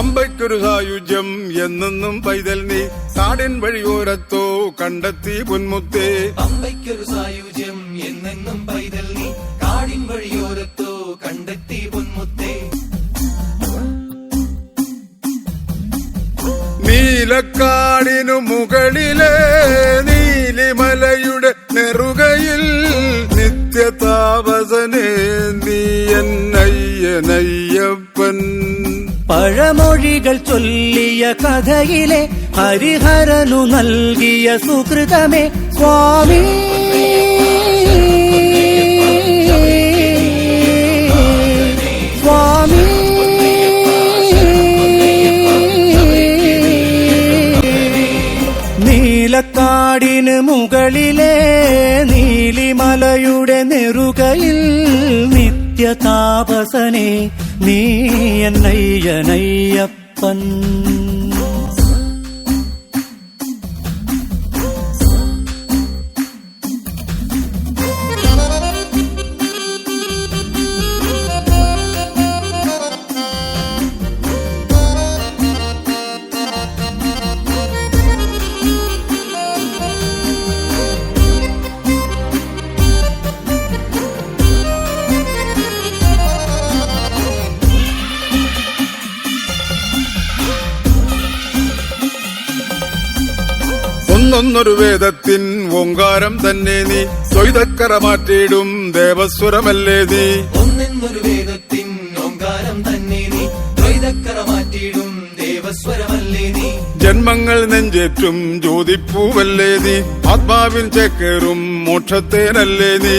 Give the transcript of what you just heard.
പമ്പയ്ക്കൊരു സായുജ്യം എന്നെന്നും പൈതൽ നീ കാടിൻ വഴിയോരത്തോ കണ്ടെത്തി പൊന്മുത്തേ. പമ്പയ്ക്കൊരു സായുജ്യം എന്നെന്നും പൈതൽ നീ കാടിൻ വഴിയോരത്തോ കണ്ടെത്തി പൊന്മുത്തേ. നീലക്കാടിനു മുകളിലെ നീലിമലയുടെ നെറുകയിൽ നിത്യതാപസനേ നീ എന്നയ്യനയ്യപ്പൻ. പഴമൊഴികൾ ചൊല്ലിയ കഥയിലെ ഹരിഹരനു നൽകിയ സുകൃതമേ സ്വാമി. സ്വാമി നീലക്കാടിന് മുകളിലെ നീലിമലയുടെ നെറുകയിൽ നിത്യതാപസനേ നീ എന്നയ്യനയ്യപ്പൻ. ഒന്നൊന്നൊരു വേദത്തിൻ ഓങ്കാരം തന്നെ നീ ദ്വൈതക്കര മാറ്റിയിടും ദേവസ്വരമല്ലേ നീ. ഒന്നൊരു വേദത്തിൻ ഓങ്കാരം തന്നെ നീ ദ്വൈതക്കര മാറ്റിയിടും ദേവസ്വരമല്ലേ നീ. ജന്മങ്ങൾ നെഞ്ചേറ്റും ജ്യോതിപ്പൂവല്ലേ നീ ആത്മാവിൻ ചേക്കേറും മോക്ഷത്തേനല്ലേ നീ.